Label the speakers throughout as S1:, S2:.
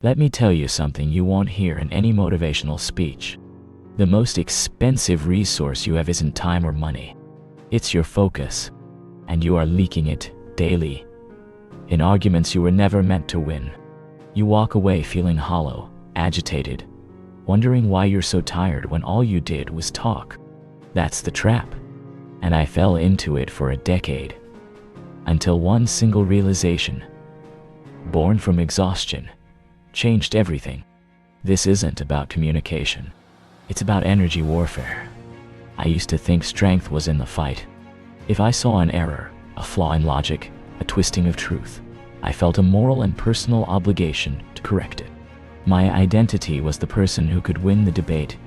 S1: Let me tell you something you won't hear in any motivational speech. The most expensive resource you have isn't time or money. It's your focus, and you are leaking it daily. In arguments you were never meant to win. You walk away feeling hollow, agitated, wondering why you're so tired when all you did was talk. That's the trap. And I fell into it for a decade. Until one single realization, born from exhaustion, changed everything. This isn't about communication. It's about energy warfare. I used to think strength was in the fight. If I saw an error, a flaw in logic, a twisting of truth, I felt a moral and personal obligation to correct it. My identity was the person who could win the debate,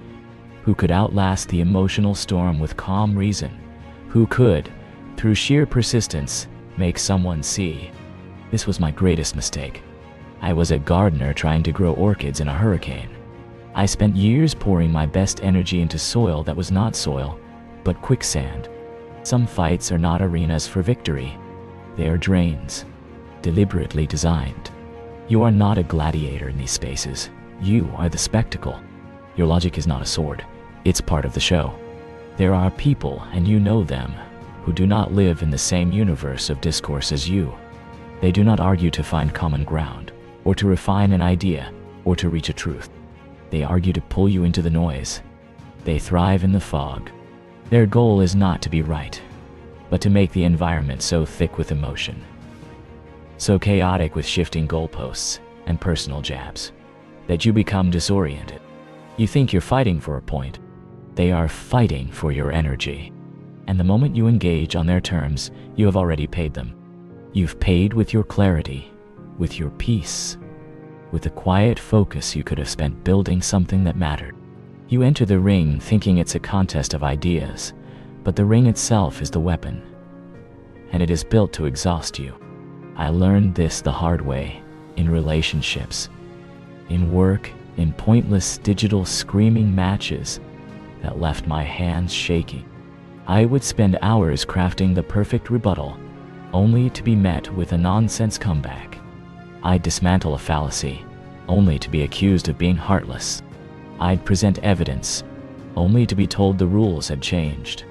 S1: who could outlast the emotional storm with calm reason, who could, through sheer persistence, make someone see. This was my greatest mistake. I was a gardener trying to grow orchids in a hurricane. I spent years pouring my best energy into soil that was not soil, but quicksand. Some fights are not arenas for victory. They are drains, deliberately designed. You are not a gladiator in these spaces. You are the spectacle. Your logic is not a sword. It's part of the show. There are people, and you know them, who do not live in the same universe of discourse as you. They do not argue to find common ground, or to refine an idea, or to reach a truth. They argue to pull you into the noise. They thrive in the fog. Their goal is not to be right, but to make the environment so thick with emotion, so chaotic with shifting goalposts and personal jabs, that you become disoriented. You think you're fighting for a point. They are fighting for your energy. And the moment you engage on their terms, you have already paid them. You've paid with your clarity, with your peace, with the quiet focus you could have spent building something that mattered. You enter the ring thinking it's a contest of ideas, but the ring itself is the weapon, and it is built to exhaust you. I learned this the hard way, in relationships, in work, in pointless digital screaming matches that left my hands shaking. I would spend hours crafting the perfect rebuttal, only to be met with a nonsense comeback. I'd dismantle a fallacy, only to be accused of being heartless. I'd present evidence, only to be told the rules had changed.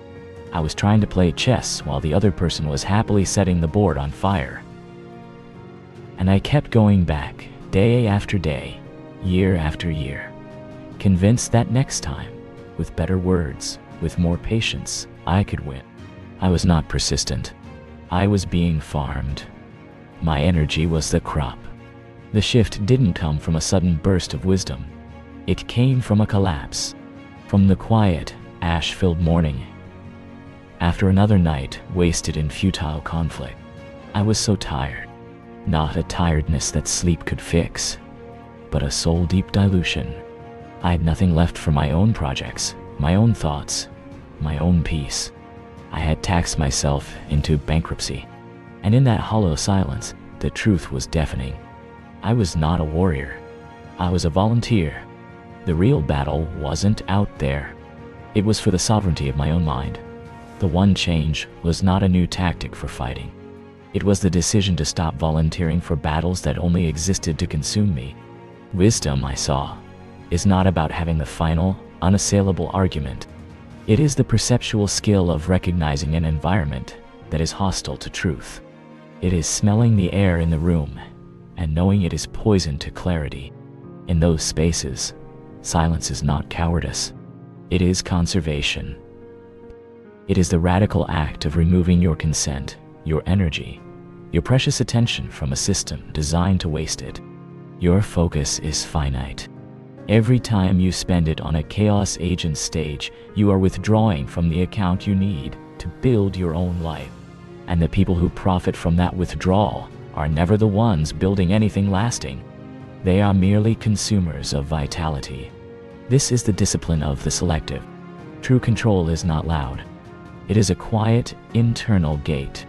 S1: I was trying to play chess while the other person was happily setting the board on fire. And I kept going back, day after day, year after year, convinced that next time, with better words, with more patience, I could win. I was not persistent. I was being farmed. My energy was the crop. The shift didn't come from a sudden burst of wisdom. It came from a collapse, from the quiet, ash-filled morning. After another night wasted in futile conflict, I was so tired. Not a tiredness that sleep could fix, but a soul-deep dilution. I had nothing left for my own projects, my own thoughts, my own peace. I had taxed myself into bankruptcy, and in that hollow silence, the truth was deafening. I was not a warrior. I was a volunteer. The real battle wasn't out there. It was for the sovereignty of my own mind. The one change was not a new tactic for fighting. It was the decision to stop volunteering for battles that only existed to consume me. Wisdom, I saw, is not about having the final, unassailable argument. It is the perceptual skill of recognizing an environment that is hostile to truth. It is smelling the air in the room and knowing it is poison to clarity. In those spaces, silence is not cowardice. It is conservation. It is the radical act of removing your consent, your energy, your precious attention from a system designed to waste it. Your focus is finite. Every time you spend it on a chaos agent stage, you are withdrawing from the account you need to build your own life. And the people who profit from that withdrawal are never the ones building anything lasting. They are merely consumers of vitality. This is the discipline of the selective. True control is not loud. It is a quiet, internal gate.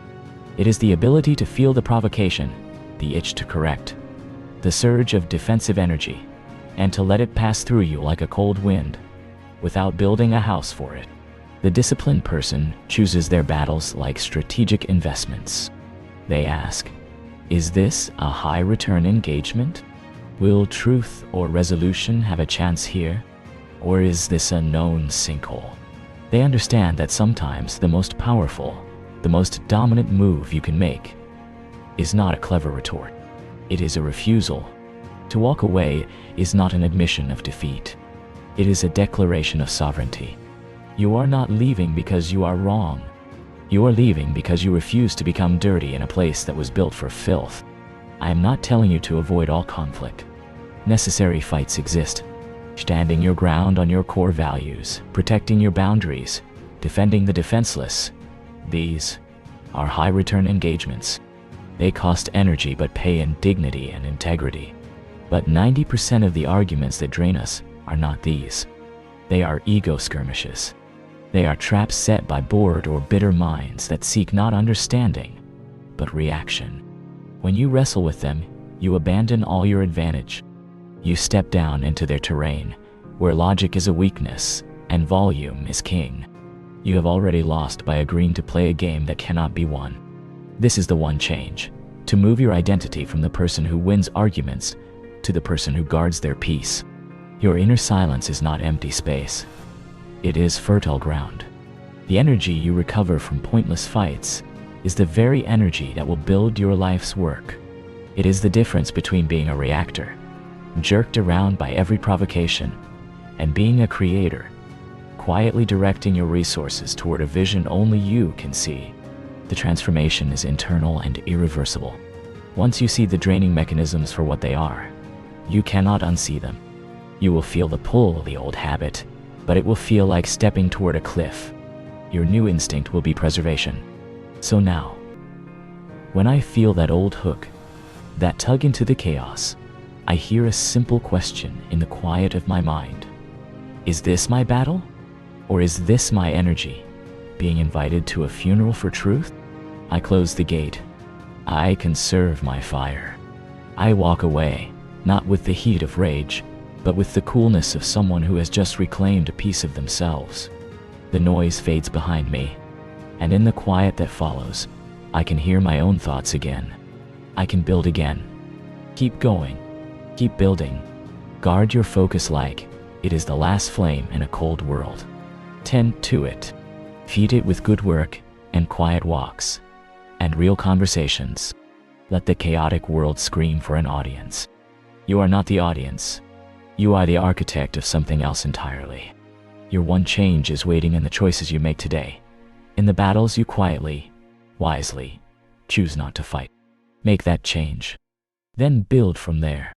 S1: It is the ability to feel the provocation, the itch to correct, the surge of defensive energy, and to let it pass through you like a cold wind, without building a house for it. The disciplined person chooses their battles like strategic investments. They ask, is this a high-return engagement? Will truth or resolution have a chance here? Or is this a known sinkhole? They understand that sometimes the most powerful, the most dominant move you can make is not a clever retort. It is a refusal. To walk away is not an admission of defeat. It is a declaration of sovereignty. You are not leaving because you are wrong. You are leaving because you refuse to become dirty in a place that was built for filth. I am not telling you to avoid all conflict. Necessary fights exist. Standing your ground on your core values, protecting your boundaries, defending the defenseless. These are high-return engagements. They cost energy but pay in dignity and integrity. But 90% of the arguments that drain us are not these. They are ego skirmishes. They are traps set by bored or bitter minds that seek not understanding, but reaction. When you wrestle with them, you abandon all your advantage. You step down into their terrain, where logic is a weakness and volume is king. You have already lost by agreeing to play a game that cannot be won. This is the one change, to move your identity from the person who wins arguments to the person who guards their peace. Your inner silence is not empty space. It is fertile ground. The energy you recover from pointless fights is the very energy that will build your life's work. It is the difference between being a reactor, jerked around by every provocation, and being a creator, quietly directing your resources toward a vision only you can see. The transformation is internal and irreversible. Once you see the draining mechanisms for what they are, you cannot unsee them. You will feel the pull of the old habit, but it will feel like stepping toward a cliff. Your new instinct will be preservation. So now, when I feel that old hook, that tug into the chaos, I hear a simple question in the quiet of my mind. Is this my battle? Or is this my energy, being invited to a funeral for truth? I close the gate. I conserve my fire. I walk away, not with the heat of rage, but with the coolness of someone who has just reclaimed a piece of themselves. The noise fades behind me, and in the quiet that follows, I can hear my own thoughts again. I can build again. Keep going. Keep building. Guard your focus like it is the last flame in a cold world. Tend to it. Feed it with good work and quiet walks and real conversations. Let the chaotic world scream for an audience. You are not the audience. You are the architect of something else entirely. Your one change is waiting in the choices you make today, in the battles you quietly, wisely choose not to fight. Make that change. Then build from there.